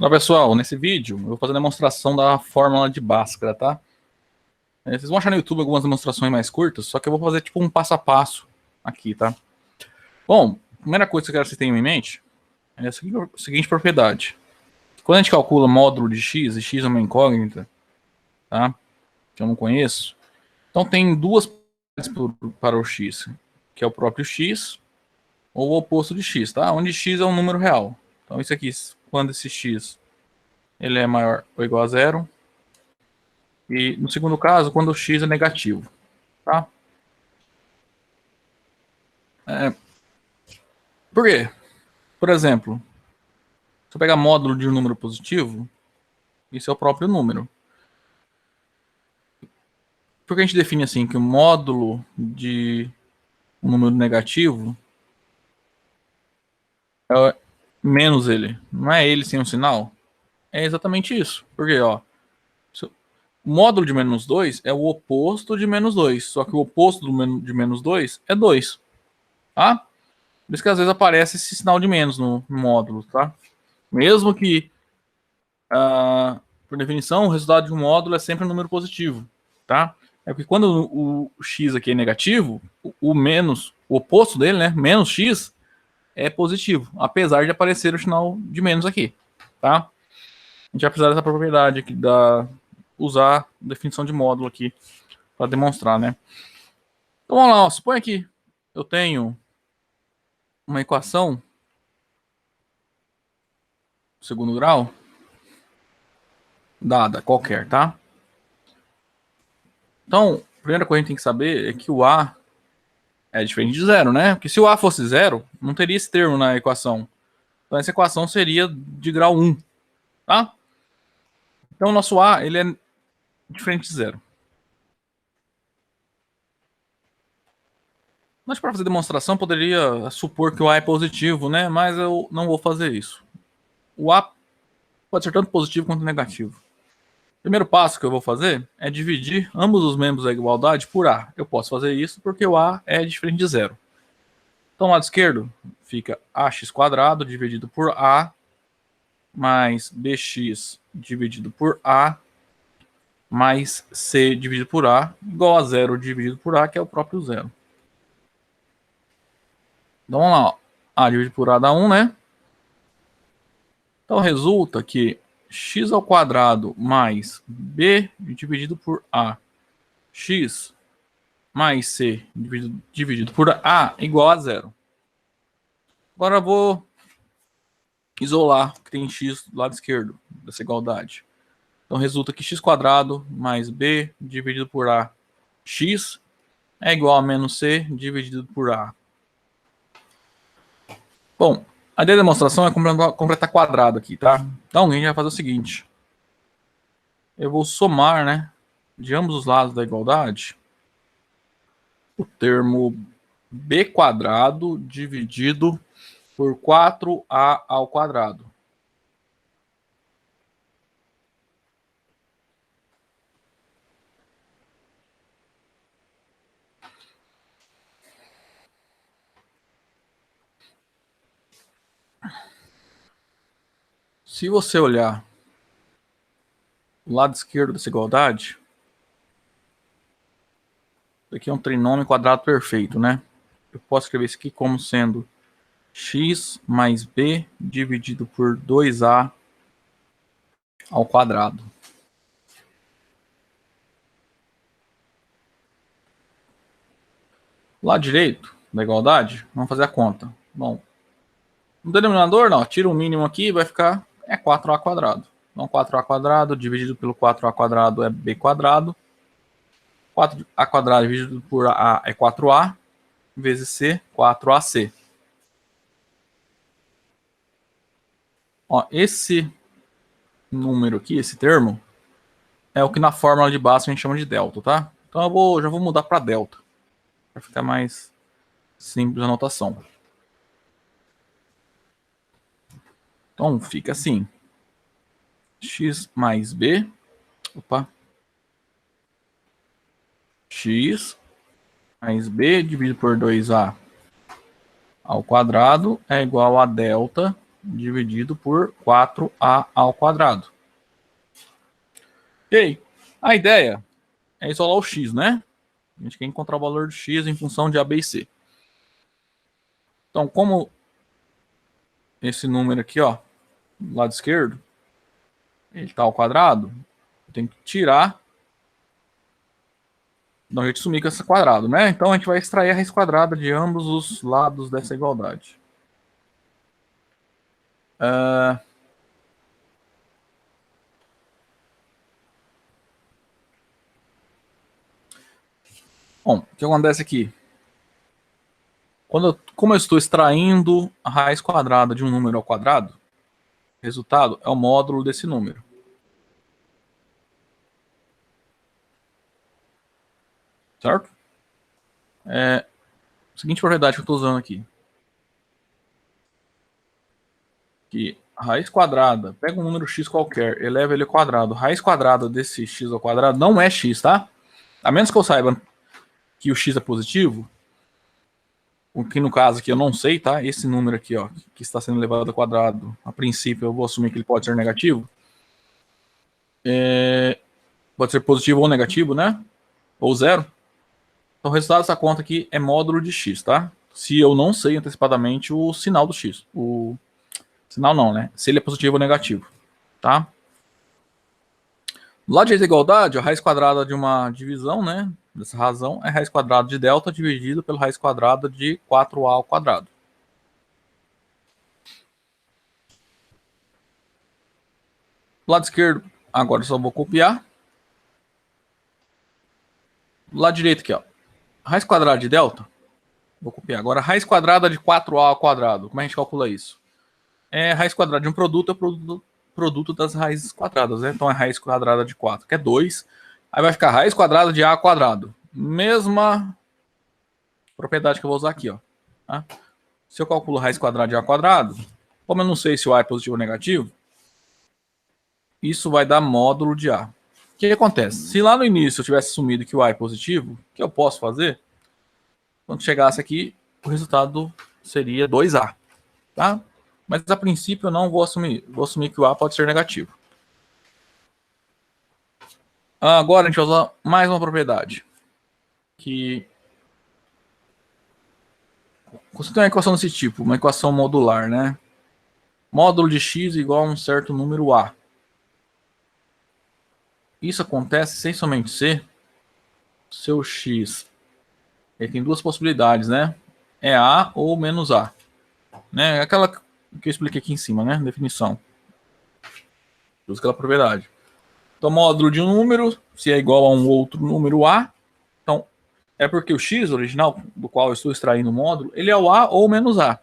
Olá pessoal, nesse vídeo eu vou fazer a demonstração da fórmula de Bhaskara, tá? Vocês vão achar no YouTube algumas demonstrações mais curtas, só que eu vou fazer tipo um passo a passo aqui, tá? Bom, a primeira coisa que eu quero que vocês tenham em mente é a seguinte propriedade. Quando a gente calcula módulo de x, e x é uma incógnita, tá? Que eu não conheço. Então tem duas para o x, que é o próprio x ou o oposto de x, tá? Onde x é um número real. Então isso aqui, quando esse x ele é maior ou igual a zero. E no segundo caso, quando o x é negativo, tá? Por quê? Por exemplo, se eu pegar módulo de um número positivo, isso é o próprio número. Por que a gente define assim que o módulo de um número negativo é menos ele? Não é ele sem um sinal? É exatamente isso. Porque, ó, o módulo de menos 2 é o oposto de menos 2. Só que o oposto de menos 2 é 2. Tá? Por isso que às vezes aparece esse sinal de menos no módulo, tá? Mesmo que, por definição, o resultado de um módulo é sempre um número positivo, tá? É porque quando o x aqui é negativo, o menos, o oposto dele, né, menos x, é positivo, apesar de aparecer o sinal de menos aqui, tá? A gente vai precisar dessa propriedade aqui, usar a definição de módulo aqui para demonstrar, né? Então vamos lá, ó, suponha que eu tenho uma equação segundo grau dada qualquer, tá? Então, a primeira coisa que a gente tem que saber é que o A é diferente de zero, né? Porque se o A fosse zero, não teria esse termo na equação. Então essa equação seria de grau 1, tá? Então o nosso A, ele é diferente de zero. Mas para fazer demonstração, poderia supor que o A é positivo, né? Mas eu não vou fazer isso. O A pode ser tanto positivo quanto negativo. O primeiro passo que eu vou fazer é dividir ambos os membros da igualdade por A. Eu posso fazer isso porque o A é diferente de zero. Então, lado esquerdo fica ax quadrado dividido por A mais bx dividido por A mais c dividido por A igual a zero dividido por A, que é o próprio zero. Então, vamos lá. Ó. A dividido por A dá 1, né? Então, resulta que x ao quadrado mais b dividido por A x mais c dividido por A igual a zero. Agora eu vou isolar que tem x do lado esquerdo dessa igualdade. Então resulta que x quadrado mais b dividido por a x é igual a menos c dividido por a. Bom, a ideia da demonstração é completar quadrado aqui, tá? Então a gente vai fazer o seguinte. Eu vou somar, né, de ambos os lados da igualdade, o termo b quadrado dividido por 4a ao quadrado. Se você olhar o lado esquerdo dessa igualdade, isso aqui é um trinômio quadrado perfeito, né? Eu posso escrever isso aqui como sendo x mais b dividido por 2a ao quadrado. Lado direito da igualdade, vamos fazer a conta. Bom, no denominador, não, tira o mínimo aqui, vai ficar 4a quadrado. Então 4a quadrado dividido pelo 4a quadrado é b quadrado. 4a quadrado dividido por a é 4a, vezes c, 4ac. Ó, esse número aqui, esse termo, é o que na fórmula de Bhaskara a gente chama de delta, tá? Então eu já vou mudar para delta, para ficar mais simples a notação. Então fica assim. X mais b. Opa. X mais b dividido por 2a ao quadrado é igual a delta dividido por 4A ao quadrado. Ok? A ideia é isolar o x, né? A gente quer encontrar o valor de x em função de A, B e C. Então, como esse número aqui, ó, do lado esquerdo, ele está ao quadrado, eu tenho que tirar, não, a gente sumir com esse quadrado, né? Então, a gente vai extrair a raiz quadrada de ambos os lados dessa igualdade. Bom, o que acontece aqui? Como eu estou extraindo a raiz quadrada de um número ao quadrado, o resultado é o módulo desse número. Certo? Seguinte propriedade que eu estou usando aqui. Que a raiz quadrada, pega um número x qualquer, eleva ele ao quadrado. Raiz quadrada desse x ao quadrado não é x, tá? A menos que eu saiba que o x é positivo, o que no caso aqui eu não sei, tá? Esse número aqui, ó, que está sendo elevado ao quadrado, a princípio eu vou assumir que ele pode ser negativo. Pode ser positivo ou negativo, né? Ou zero. Então o resultado dessa conta aqui é módulo de x, tá? Se eu não sei antecipadamente o sinal do x. O sinal não, né? Se ele é positivo ou negativo, tá? Do lado direito da igualdade, a raiz quadrada de uma divisão, né? Dessa razão é raiz quadrada de delta dividido pela raiz quadrada de 4a ao quadrado. Do lado esquerdo, agora eu só vou copiar. Do lado direito aqui, ó. Raiz quadrada de delta. Vou copiar. Agora, raiz quadrada de 4a ao quadrado. Como a gente calcula isso? Raiz quadrada de um produto é produto das raízes quadradas, né? Então é raiz quadrada de 4, que é 2. Aí vai ficar raiz quadrada de a ao quadrado. Mesma propriedade que eu vou usar aqui, ó. Tá? Se eu calculo raiz quadrada de a ao quadrado, como eu não sei se o a é positivo ou negativo, isso vai dar módulo de a. O que acontece? Se lá no início eu tivesse assumido que o a é positivo, o que eu posso fazer? Quando chegasse aqui, o resultado seria 2a. Tá? Mas a princípio eu não vou assumir. Vou assumir que o a pode ser negativo. Agora a gente vai usar mais uma propriedade. Que você tem uma equação desse tipo, uma equação modular, né? Módulo de x igual a um certo número a. Isso acontece sem somente ser seu x. Ele tem duas possibilidades, né? É a ou menos a. Né? Aquela que eu expliquei aqui em cima, né? Definição. Usa aquela propriedade. Então, módulo de um número, se é igual a um outro número a, então é porque o x original, do qual eu estou extraindo o módulo, ele é o a ou menos a.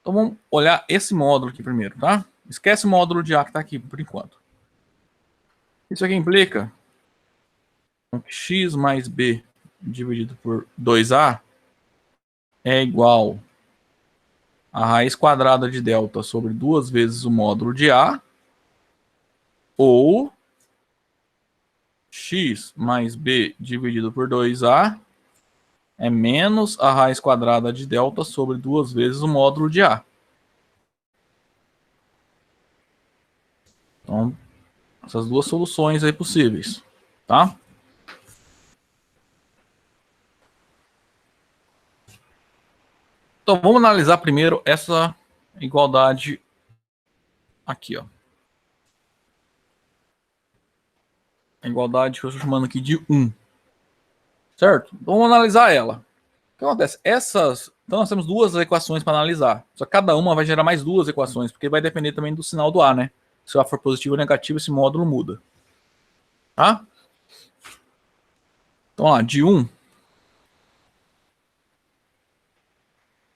Então vamos olhar esse módulo aqui primeiro, tá? Esquece o módulo de a que está aqui por enquanto. Isso aqui implica que x mais b dividido por 2a é igual a raiz quadrada de delta sobre 2 vezes o módulo de a, ou x mais b dividido por 2a é menos a raiz quadrada de delta sobre 2 vezes o módulo de a. Então, essas duas soluções aí possíveis, tá? Então, vamos analisar primeiro essa igualdade aqui, ó. A igualdade que eu estou chamando aqui de 1. Certo? Então, vamos analisar ela. O que acontece? Então, nós temos duas equações para analisar. Só que cada uma vai gerar mais duas equações, porque vai depender também do sinal do A, né? Se o A for positivo ou negativo, esse módulo muda. Tá? Então, lá, de 1,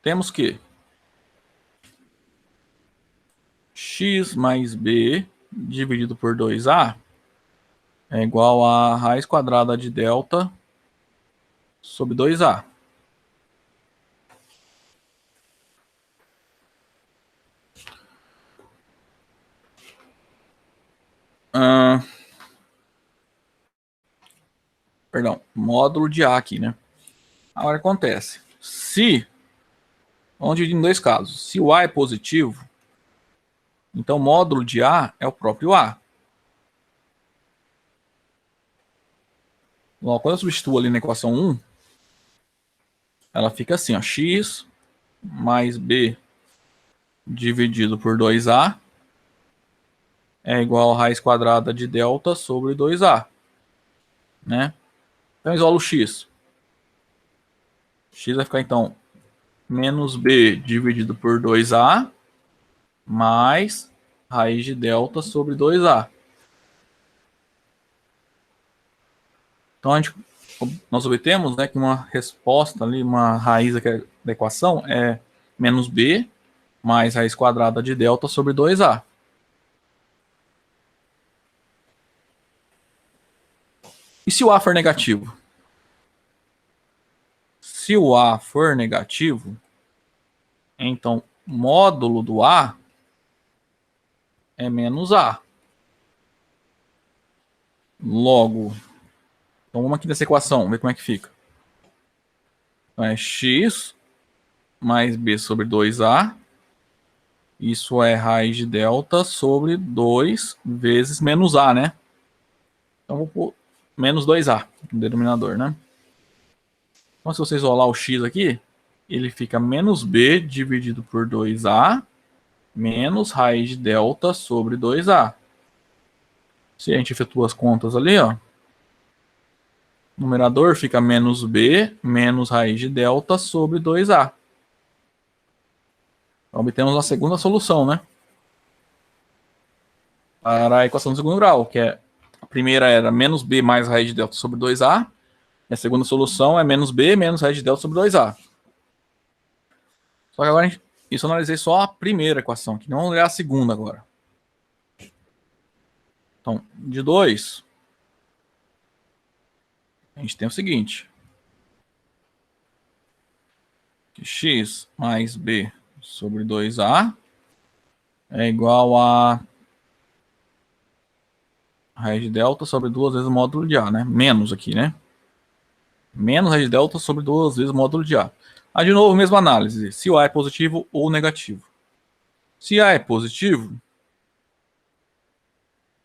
temos que x mais b dividido por 2a é igual a raiz quadrada de delta sobre 2a. Perdão, módulo de A aqui, né? Agora acontece. Se Vamos dividir em dois casos. Se o A é positivo, então o módulo de A é o próprio A. Logo, quando eu substituo ali na equação 1, ela fica assim, ó, x mais b dividido por 2a é igual a raiz quadrada de delta sobre 2a, né? Então isolo o x. X vai ficar então menos b dividido por 2a mais raiz de delta sobre 2a. Então nós obtemos, né, que uma resposta ali, uma raiz aqui da equação é menos b mais raiz quadrada de delta sobre 2a. E se o a for negativo? Se o a for negativo, então módulo do a é menos a. Logo, então vamos aqui nessa equação, ver como é que fica. Então é x mais b sobre 2a. Isso é raiz de delta sobre 2 vezes menos a, né? Então vou pôr menos 2a no denominador, né? Então se você isolar o x aqui, ele fica menos b dividido por 2a menos raiz de delta sobre 2a. Se a gente efetua as contas ali, ó, o numerador fica menos b menos raiz de delta sobre 2a. Então, obtemos a segunda solução, né? Para a equação do segundo grau, que é a primeira era menos b mais raiz de delta sobre 2a. E a segunda solução é menos b menos raiz de delta sobre 2a. Só que agora isso eu analisei só a primeira equação, que não vamos olhar a segunda agora. Então, de 2, a gente tem o seguinte. Que x mais b sobre 2a é igual a raiz de delta sobre 2 vezes o módulo de a, né? Menos aqui, né? Menos raiz de delta sobre 2 vezes o módulo de a. Aí, de novo, mesma análise. Se o a é positivo ou negativo. Se a é positivo,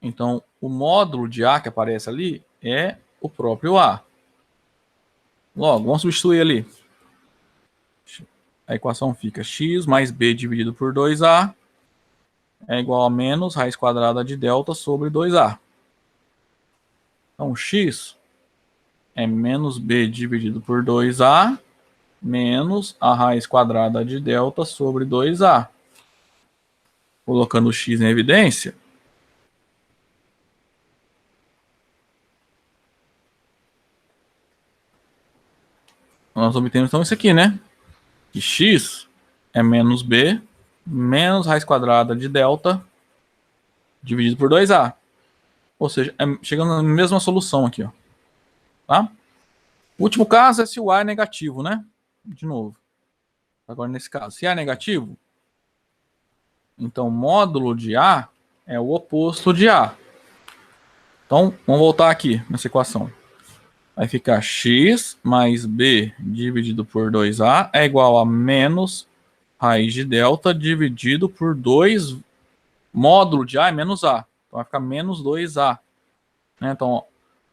então o módulo de a que aparece ali é o próprio a. Logo, vamos substituir ali. A equação fica x mais b dividido por 2a é igual a menos raiz quadrada de delta sobre 2a. Então, x é menos b dividido por 2a menos a raiz quadrada de delta sobre 2a. Colocando o x em evidência, nós obtemos então isso aqui, né? Que x é menos b menos raiz quadrada de delta dividido por 2a. Ou seja, chegando na mesma solução aqui, ó. Tá? O último caso é se o a é negativo, né? De novo. Agora nesse caso, se a é negativo, então módulo de a é o oposto de a. Então, vamos voltar aqui nessa equação. Vai ficar x mais b dividido por 2a é igual a menos raiz de delta dividido por 2 módulo de a é menos a. Então vai ficar menos 2a. Né? Então, ó,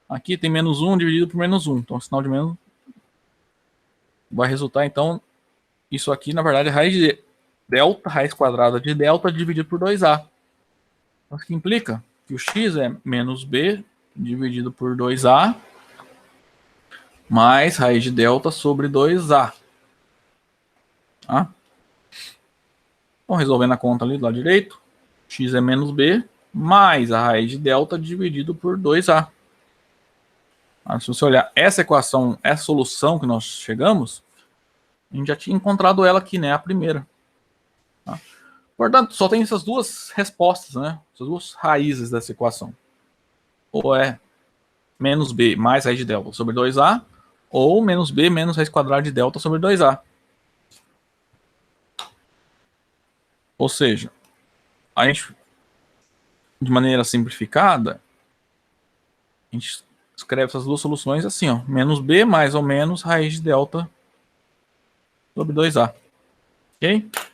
aqui tem menos 1 dividido por menos 1. Então, o sinal de menos vai resultar, então, isso aqui, na verdade, é raiz de delta, raiz quadrada de delta dividido por 2a. Então, isso que implica que o x é menos b dividido por 2a mais raiz de delta sobre 2a. Tá? Então, resolvendo a conta ali do lado direito, x é menos b mais a raiz de delta dividido por 2a. Se você olhar essa equação, essa solução que nós chegamos, a gente já tinha encontrado ela aqui, né? A primeira. Tá? Portanto, só tem essas duas respostas, né? Essas duas raízes dessa equação. Ou é menos b mais raiz de delta sobre 2a, ou menos b menos raiz quadrada de delta sobre 2a. Ou seja, a gente, de maneira simplificada, a gente escreve essas duas soluções assim, ó, menos b mais ou menos raiz de delta sobre 2a. Ok?